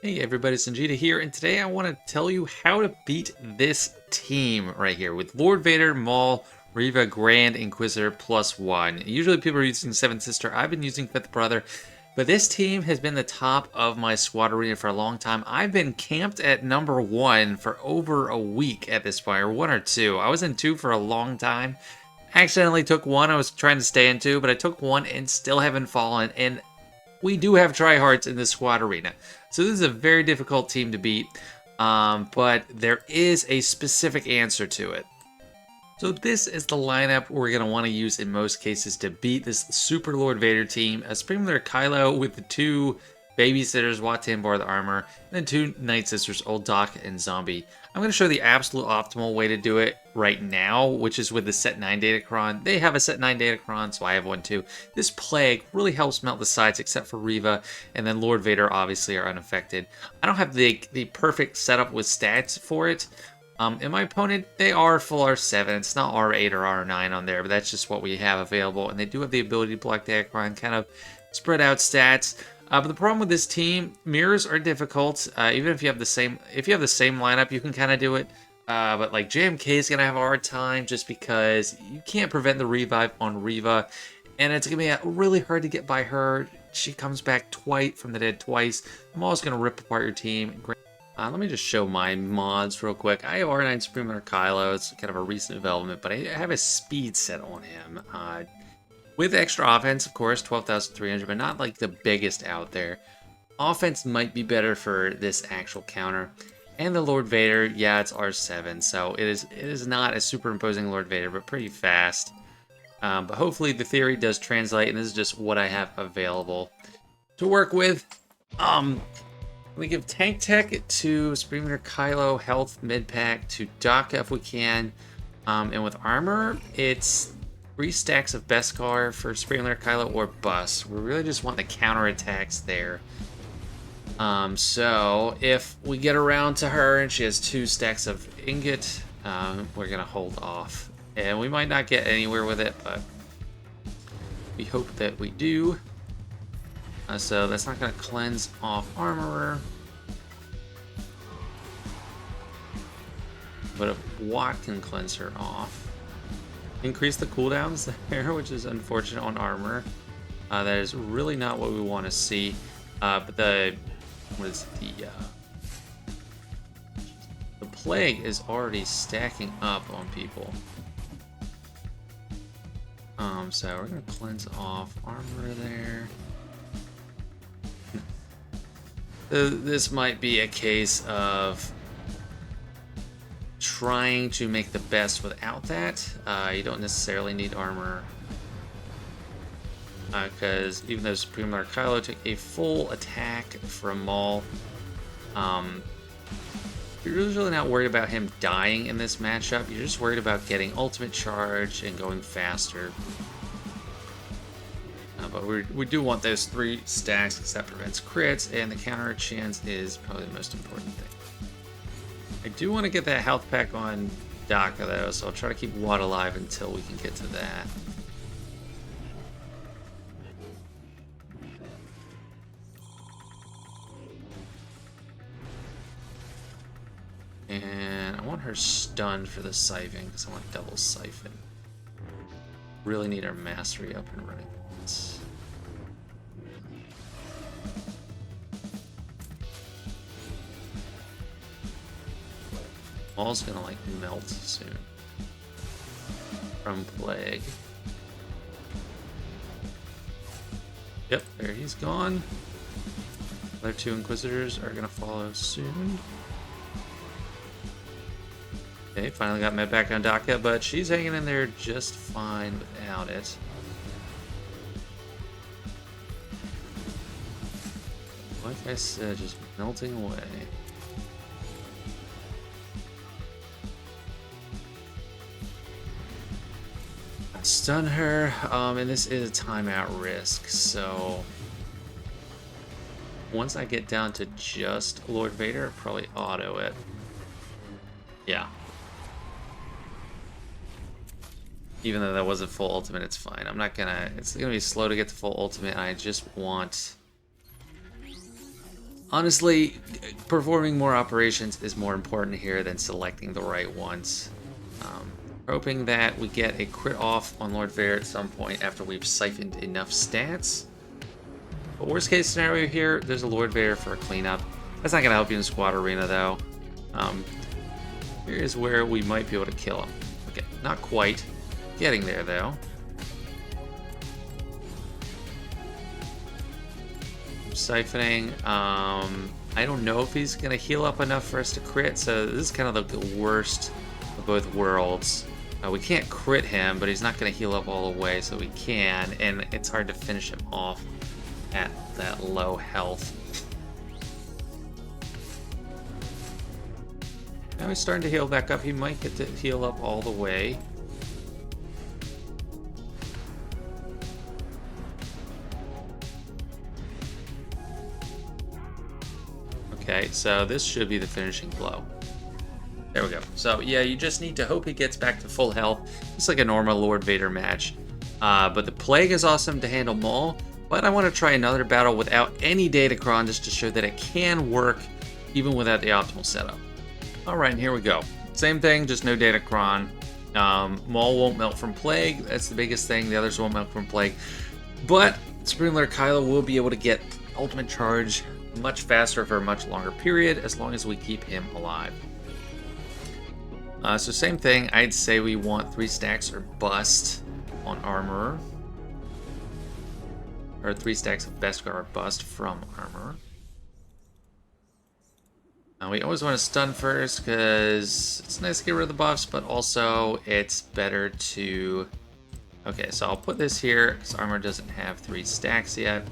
Hey everybody, Sanjita here, and today I want to tell you how to beat this team right here with Lord Vader, Maul, Reva, Grand Inquisitor +1. Usually people are using Seventh Sister, I've been using Fifth Brother, but this team has been the top of my squad arena for a long time. I've been camped at number 1 for over a week at this point, or 1 or 2. I was in 2 for a long time. Accidentally took 1, I was trying to stay in 2, but I took 1 and still haven't fallen, and we do have tryhards in this squad arena. So this is a very difficult team to beat, but there is a specific answer to it. So this is the lineup we're going to want to use in most cases to beat this Super Lord Vader team. A Supreme Lord Kylo with the 2 babysitters, Wat Tambor the armor, and then 2 Night Sisters, Old Doc and Zombie. I'm going to show the absolute optimal way to do it right now, which is with the Set 9 Datacron. They have a Set 9 Datacron, so I have one too. This Plague really helps melt the sides except for Reva, and then Lord Vader obviously are unaffected. I don't have the perfect setup with stats for it. In my opponent, they are full R7. It's not R8 or R9 on there, but that's just what we have available. And they do have the ability to block Datacron, kind of spread out stats. But the problem with this team, mirrors are difficult. Even if you have the same, lineup, you can kind of do it. But like JMK is gonna have a hard time just because you can't prevent the revive on Reva, and it's gonna be really hard to get by her. She comes back from the dead twice. Maul's gonna rip apart your team. Let me just show my mods real quick. I have R9 Supreme Lord Kylo. It's kind of a recent development, but I have a speed set on him. With extra offense, of course, 12,300, but not like the biggest out there. Offense might be better for this actual counter. And the Lord Vader, yeah, it's R7, so it is not a superimposing Lord Vader, but pretty fast. But hopefully the theory does translate, and this is just what I have available to work with. We give Tank Tech to Supreme Lord Kylo, Health mid-pack to Daka if we can. And with armor, it's 3 stacks of Beskar for Supreme Lord Kylo or Bust. We really just want the counterattacks there. So if we get around to her and she has 2 stacks of ingot, we're gonna hold off. And we might not get anywhere with it, but we hope that we do. So that's not gonna cleanse off Armorer. But if Watt can cleanse her off. Increase the cooldowns there, which is unfortunate on armor. That is really not what we want to see. But the plague is already stacking up on people. So we're gonna cleanse off armor there. This might be a case of trying to make the best without that. You don't necessarily need armor, because even though Supreme Lord Kylo took a full attack from Maul, you're really not worried about him dying in this matchup. You're just worried about getting ultimate charge and going faster. But we do want those 3 stacks because that prevents crits, and the counter chance is probably the most important thing. I do want to get that health pack on Daka though, so I'll try to keep Watt alive until we can get to that. And I want her stunned for the siphon because I want double siphon. Really need our mastery up and running. Maul's gonna like melt soon from Plague. Yep, there he's gone. Other 2 Inquisitors are gonna follow soon. Okay, finally got med back on Daka, but she's hanging in there just fine without it. Like I said, just melting away. Stun her, and this is a timeout risk, so once I get down to just Lord Vader, I'll probably auto it. Yeah. Even though that wasn't full ultimate, it's fine. I'm not gonna... It's gonna be slow to get to full ultimate, and I just want Honestly, performing more operations is more important here than selecting the right ones. Hoping that we get a crit off on Lord Vader at some point after we've siphoned enough stats. But worst case scenario here, there's a Lord Vader for a cleanup. That's not going to help you in Squad Arena though. Here's where we might be able to kill him. Okay, not quite. Getting there though. Siphoning. I don't know if he's going to heal up enough for us to crit, so this is kind of like the worst of both worlds. We can't crit him, but he's not going to heal up all the way, so we can, and it's hard to finish him off at that low health. Now he's starting to heal back up. He might get to heal up all the way. Okay, so this should be the finishing blow. There we go. So yeah, you just need to hope he gets back to full health. It's like a normal Lord Vader match. But the Plague is awesome to handle Maul. But I want to try another battle without any Datacron just to show that it can work even without the optimal setup. Alright, and here we go. Same thing, just no Datacron. Maul won't melt from Plague. That's the biggest thing. The others won't melt from Plague. But Supreme Leader Kylo will be able to get ultimate charge much faster for a much longer period as long as we keep him alive. So same thing, I'd say we want 3 stacks or bust on Armorer. Or 3 stacks of Beskar or bust from Armorer. We always want to stun first because it's nice to get rid of the buffs, but also it's better to... Okay, so I'll put this here because Armor doesn't have 3 stacks yet.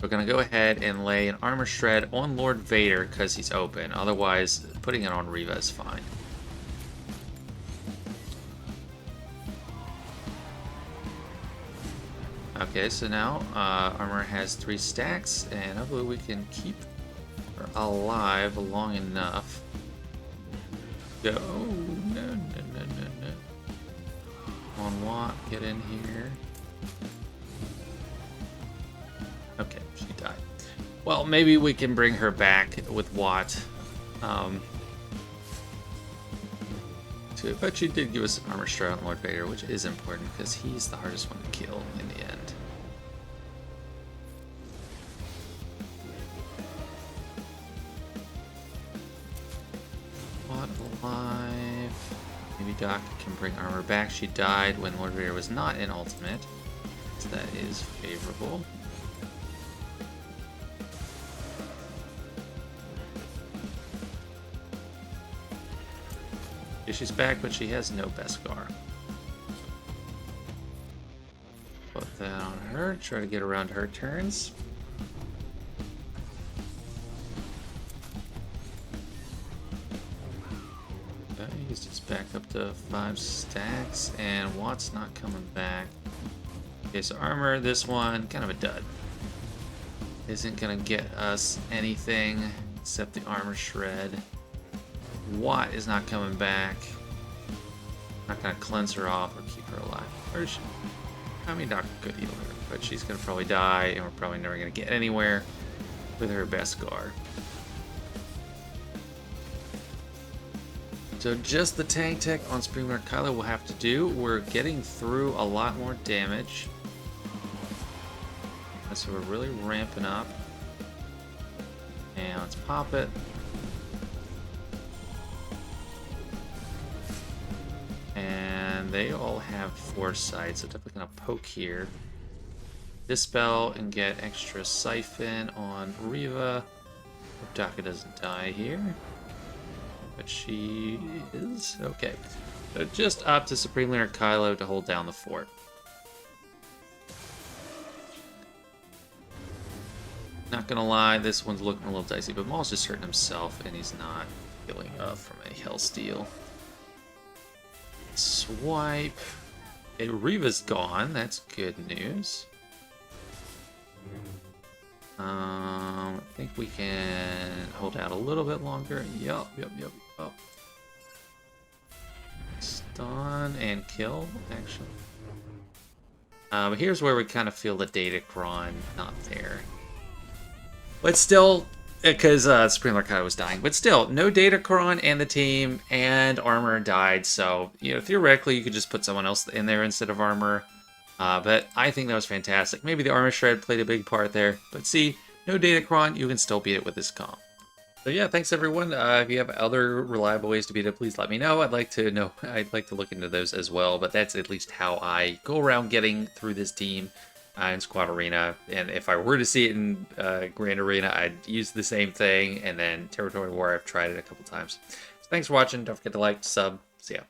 We're going to go ahead and lay an Armor Shred on Lord Vader because he's open. Otherwise, putting it on Reva is fine. Okay, so now Armor has 3 stacks, and hopefully we can keep her alive long enough. Go. No. Come on, Watt, get in here. Okay, she died. Well, maybe we can bring her back with Watt. But she did give us an Armor Shred on Lord Vader, which is important because he's the hardest one to kill in the end. Watt alive. Maybe Doc can bring armor back. She died when Lord Vader was not in ultimate, so that is favorable. She's back, but she has no Beskar. Put that on her, try to get around her turns. Okay, he's just back up to 5 stacks, and Watt's not coming back. Okay, so armor, this one, kind of a dud. Isn't gonna get us anything except the Armor Shred. Watt is not coming back. Not gonna cleanse her off or keep her alive. Where is she? I mean, Doc could heal her, but she's gonna probably die, and we're probably never gonna get anywhere with her Beskar. So just the tank tech on Supreme Leader Kylo will have to do. We're getting through a lot more damage. So we're really ramping up. And let's pop it. And they all have foresight, so definitely gonna poke here. Dispel and get extra siphon on Reva. Hope Daka doesn't die here. But she is. Okay. So just up to Supreme Leader Kylo to hold down the fort. Not gonna lie, this one's looking a little dicey, but Maul's just hurting himself and he's not healing up from a Hellsteel. Swipe. Okay, Reva's gone. That's good news. I think we can hold out a little bit longer. Yup. Stun and kill, actually. But here's where we kind of feel the Datacron not there. But still, because Supreme Arcana was dying. But still, no Datacron and the team, and Armor died. So, theoretically, you could just put someone else in there instead of Armor. But I think that was fantastic. Maybe the Armor Shred played a big part there. But see, no Datacron, you can still beat it with this comp. So yeah, thanks everyone. If you have other reliable ways to beat it, please let me know. I'd like to know. I'd like to look into those as well. But that's at least how I go around getting through this team in Squad Arena. And if I were to see it in Grand Arena, I'd use the same thing. And then Territory War, I've tried it a couple times. So thanks for watching. Don't forget to like, sub. See ya.